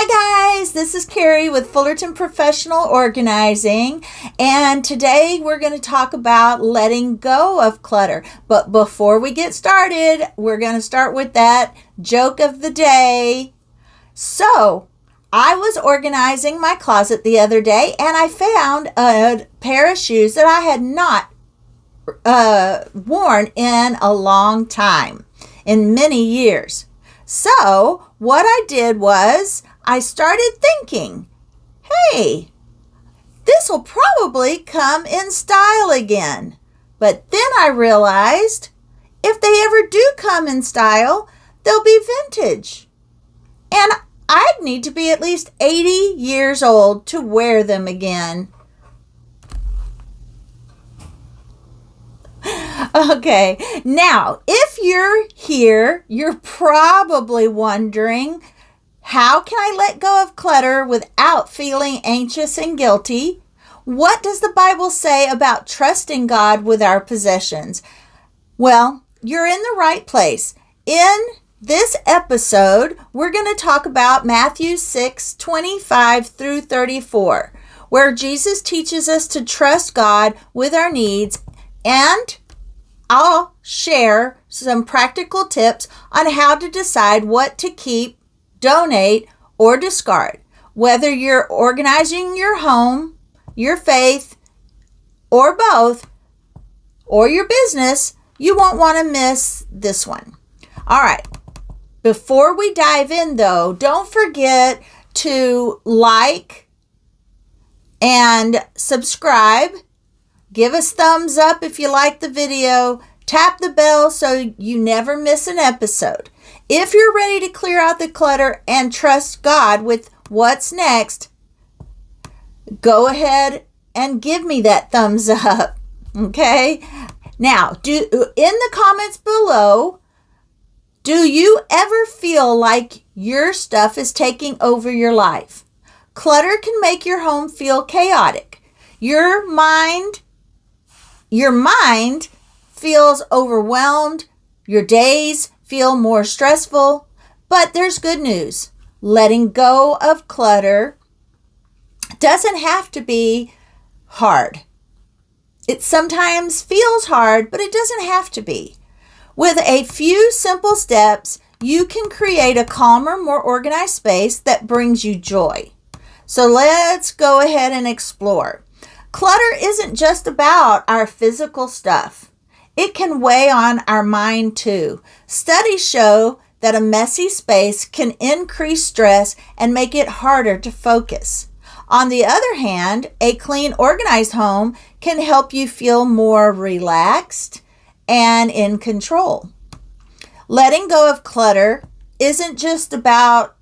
Hi guys, this is Carrie with Fullerton Professional Organizing, and today we're going to talk about letting go of clutter. But before we get started, we're going to start with that joke of the day. So, I was organizing my closet the other day and I found a pair of shoes that I had not worn in a long time, in many years. So, what I did was I started thinking, hey, this will probably come in style again. But then I realized if they ever do come in style, they'll be vintage. And I'd need to be at least 80 years old to wear them again. Okay, now, if you're here, you're probably wondering, how can I let go of clutter without feeling anxious and guilty? What does the Bible say about trusting God with our possessions? Well, you're in the right place. In this episode, we're going to talk about Matthew 6:25 through 34, where Jesus teaches us to trust God with our needs, and I'll share some practical tips on how to decide what to keep, donate, or discard. Whether you're organizing your home, your faith, or both, or your business, you won't want to miss this one. All right. Before we dive in, though, don't forget to like and subscribe. Give us thumbs up if you like the video. Tap the bell so you never miss an episode. If you're ready to clear out the clutter and trust God with what's next, go ahead and give me that thumbs up. Okay? Now, in the comments below, do you ever feel like your stuff is taking over your life? Clutter can make your home feel chaotic. Your mind feels overwhelmed. Your days feel more stressful. But there's good news. Letting go of clutter doesn't have to be hard. It sometimes feels hard, but it doesn't have to be. With a few simple steps, you can create a calmer, more organized space that brings you joy. So let's go ahead and explore. Clutter isn't just about our physical stuff. It can weigh on our mind too. Studies show that a messy space can increase stress and make it harder to focus. On the other hand, a clean, organized home can help you feel more relaxed and in control. Letting go of clutter isn't just about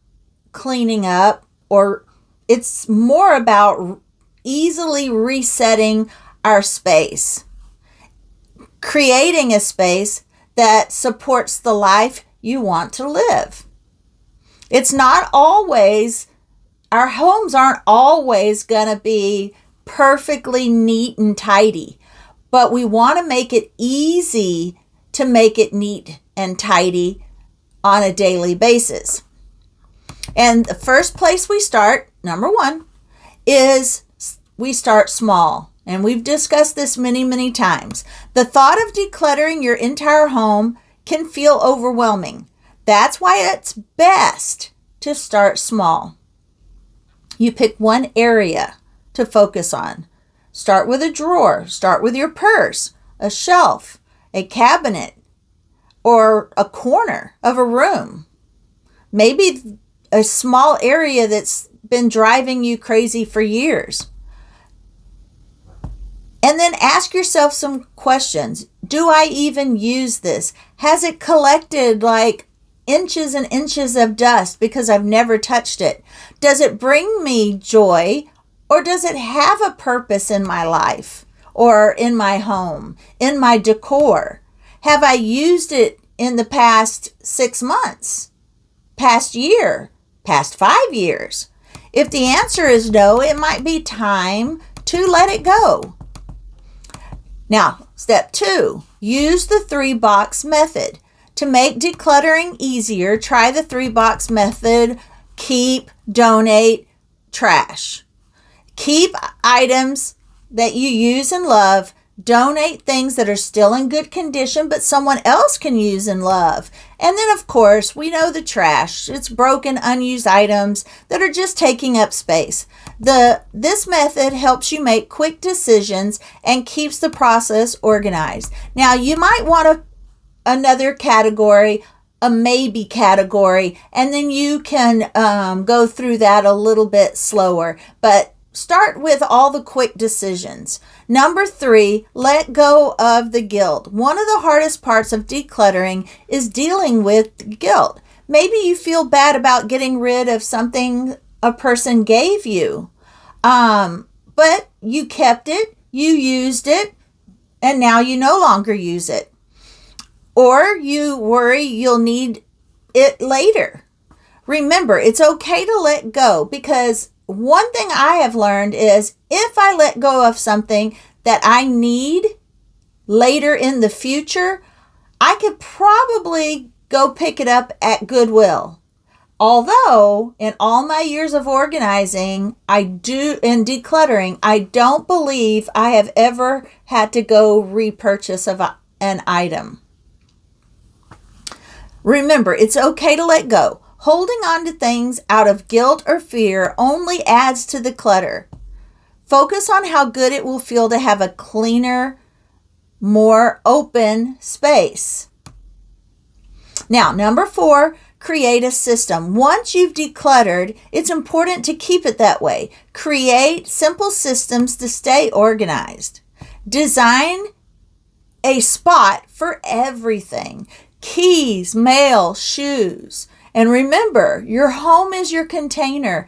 cleaning up, or it's more about easily resetting our space, creating a space that supports the life you want to live. It's not always, our homes aren't always going to be perfectly neat and tidy, but we want to make it easy to make it neat and tidy on a daily basis. And the first place we start, number one, is we start small. And we've discussed this many, many times. The thought of decluttering your entire home can feel overwhelming. That's why it's best to start small. You pick one area to focus on. Start with a drawer. Start with your purse, a shelf, a cabinet, or a corner of a room. Maybe a small area that's been driving you crazy for years. And then ask yourself some questions. Do I even use this? Has it collected like inches and inches of dust because I've never touched it? Does it bring me joy, or does it have a purpose in my life or in my home, in my decor? Have I used it in the past 6 months, past year, past 5 years? If the answer is no, it might be time to let it go. Now, step 2, use the 3-box method. To make decluttering easier, try the 3-box method keep, donate, trash. Keep items that you use and love. Donate things that are still in good condition, but someone else can use and love. And then, of course, we know the trash. It's broken, unused items that are just taking up space. This method helps you make quick decisions and keeps the process organized. Now, you might want another category, a maybe category, and then you can go through that a little bit slower. But start with all the quick decisions. Number 3, let go of the guilt. One of the hardest parts of decluttering is dealing with guilt. Maybe you feel bad about getting rid of something a person gave you, but you kept it, you used it, and now you no longer use it. Or you worry you'll need it later. Remember, it's okay to let go, because one thing I have learned is if I let go of something that I need later in the future, I could probably go pick it up at Goodwill. Although in all my years of organizing, and decluttering, I don't believe I have ever had to go repurchase an item. Remember, it's okay to let go. Holding on to things out of guilt or fear only adds to the clutter. Focus on how good it will feel to have a cleaner, more open space. Now, number 4, create a system. Once you've decluttered, it's important to keep it that way. Create simple systems to stay organized. Design a spot for everything. Keys, mail, shoes. And remember, your home is your container.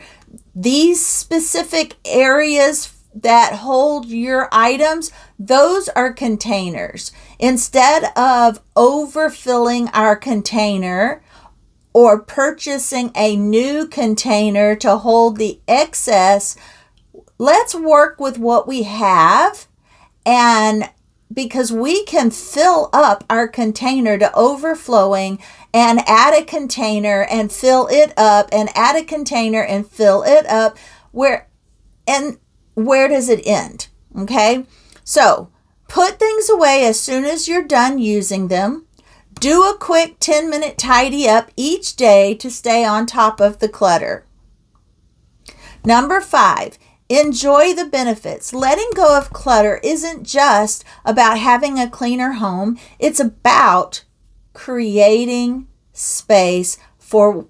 These specific areas that hold your items, those are containers. Instead of overfilling our container or purchasing a new container to hold the excess, let's work with what we have, and because we can fill up our container to overflowing and add a container and fill it up and add a container and fill it up. Where does it end? Okay, so put things away as soon as you're done using them. Do a quick 10-minute tidy up each day to stay on top of the clutter. Number 5, enjoy the benefits. Letting go of clutter isn't just about having a cleaner home. It's about creating space for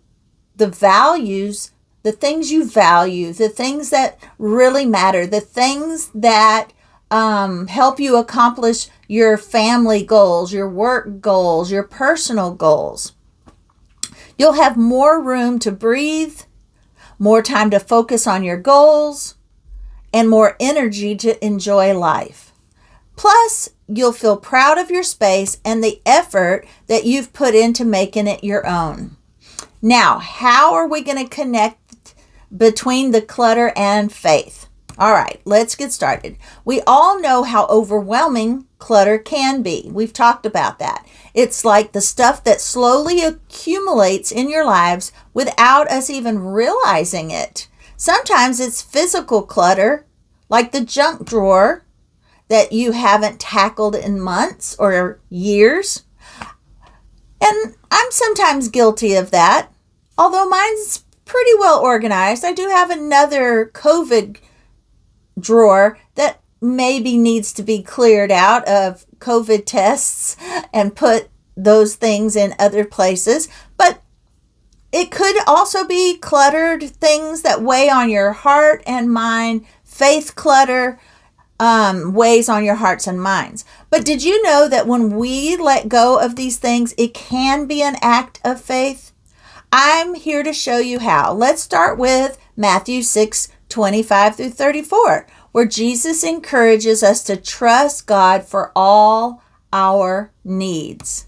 the values, the things you value, the things that really matter, the things that help you accomplish your family goals, your work goals, your personal goals. You'll have more room to breathe, more time to focus on your goals, and more energy to enjoy life. Plus, you'll feel proud of your space and the effort that you've put into making it your own. Now, how are we going to connect between the clutter and faith? All right, let's get started. We all know how overwhelming clutter can be. We've talked about that. It's like the stuff that slowly accumulates in your lives without us even realizing it. Sometimes it's physical clutter, like the junk drawer that you haven't tackled in months or years. And I'm sometimes guilty of that. Although mine's pretty well organized, I do have another COVID drawer that maybe needs to be cleared out of COVID tests and put those things in other places. But it could also be cluttered things that weigh on your heart and mind. Faith clutter weighs on your hearts and minds. But did you know that when we let go of these things, it can be an act of faith? I'm here to show you how. Let's start with Matthew 6:25-34, where Jesus encourages us to trust God for all our needs.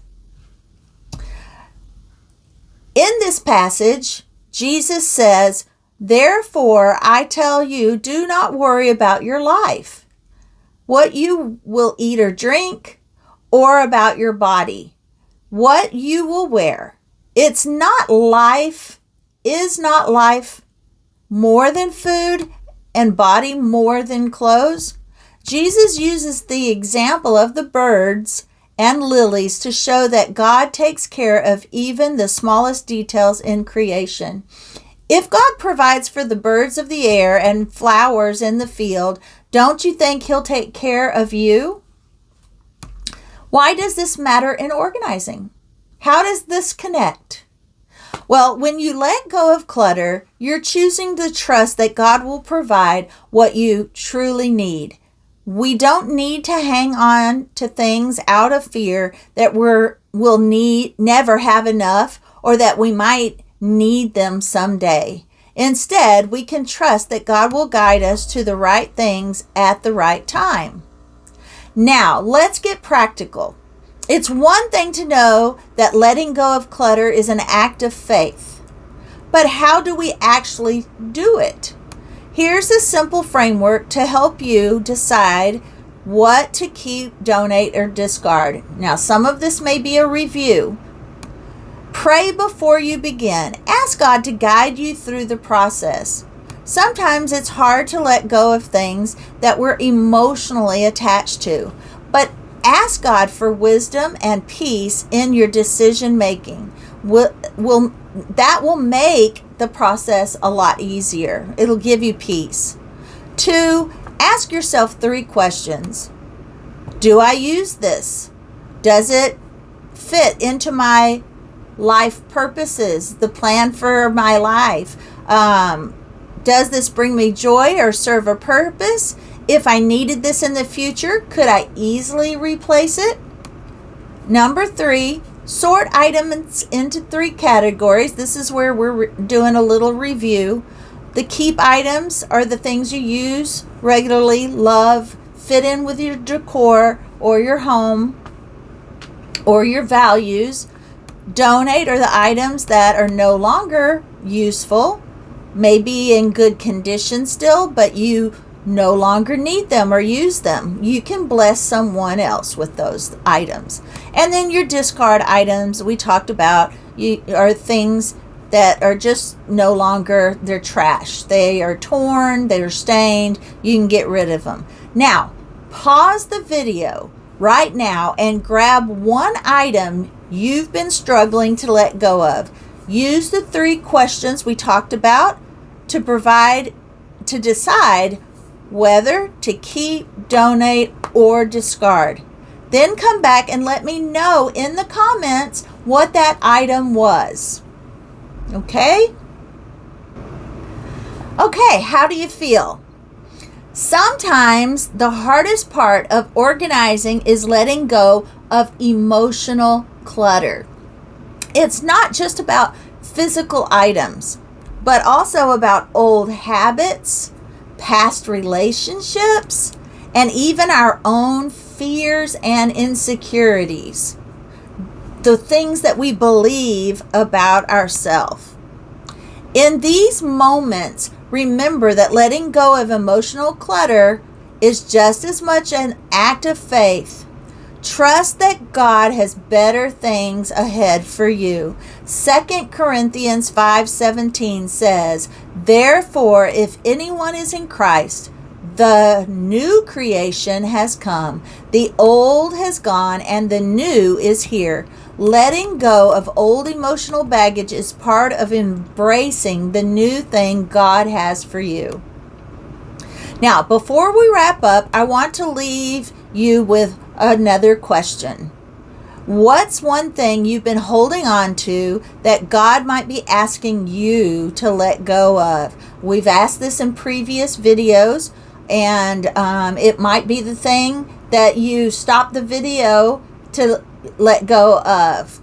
In this passage, Jesus says, "Therefore, I tell you, do not worry about your life, what you will eat or drink, or about your body, what you will wear. It's not life Is not life more than food and body more than clothes? Jesus uses the example of the birds and lilies to show that God takes care of even the smallest details in creation. If God provides for the birds of the air and flowers in the field, don't you think He'll take care of you? Why does this matter in organizing? How does this connect? Well, when you let go of clutter, you're choosing to trust that God will provide what you truly need. We don't need to hang on to things out of fear that we'll never have enough, or that we might need them someday. Instead, we can trust that God will guide us to the right things at the right time. Now, let's get practical. It's one thing to know that letting go of clutter is an act of faith, but how do we actually do it? Here's a simple framework to help you decide what to keep, donate, or discard. Now, some of this may be a review. Pray before you begin. Ask God to guide you through the process. Sometimes it's hard to let go of things that we're emotionally attached to, but ask God for wisdom and peace in your decision making. That will make the process a lot easier. It'll give you peace. 2, ask yourself 3 questions. Do I use this? Does it fit into my life purposes, the plan for my life? Does this bring me joy or serve a purpose? If I needed this in the future, could I easily replace it? Number 3, sort items into 3 categories. This is where we're doing a little review. The keep items are the things you use regularly, love, fit in with your decor or your home or your values. Donate are the items that are no longer useful, maybe in good condition still, but you no longer need them or use them. You can bless someone else with those items. And then your discard items we talked about are things that are just no longer, they're trash. They are torn, they're stained, you can get rid of them. Now, pause the video right now and grab one item you've been struggling to let go of. Use the 3 questions we talked about to decide whether to keep, donate, or discard. Then come back and let me know in the comments what that item was. Okay? Okay, how do you feel? Sometimes the hardest part of organizing is letting go of emotional clutter. It's not just about physical items, but also about old habits, past relationships, and even our own fears and insecurities. The things that we believe about ourselves. In these moments, remember that letting go of emotional clutter is just as much an act of faith. Trust that God has better things ahead for you. 2 Corinthians 5:17 says, "Therefore, if anyone is in Christ, the new creation has come. The old has gone and the new is here." Letting go of old emotional baggage is part of embracing the new thing God has for you. Now, before we wrap up, I want to leave you with another question. What's one thing you've been holding on to that God might be asking you to let go of? We've asked this in previous videos, and it might be the thing that you stop the video to let go of.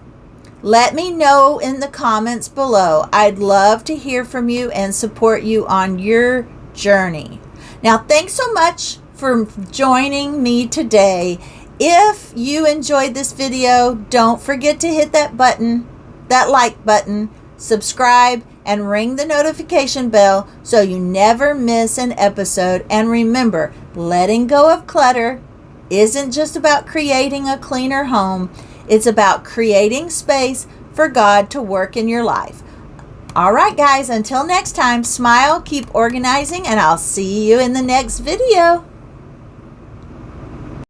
Let me know in the comments below. I'd love to hear from you and support you on your journey. Now, thanks so much for joining me today. If you enjoyed this video, don't forget to hit that button, that like button, subscribe, and ring the notification bell so you never miss an episode. And remember, letting go of clutter isn't just about creating a cleaner home. It's about creating space for God to work in your life. All right, guys, until next time, smile, keep organizing, and I'll see you in the next video.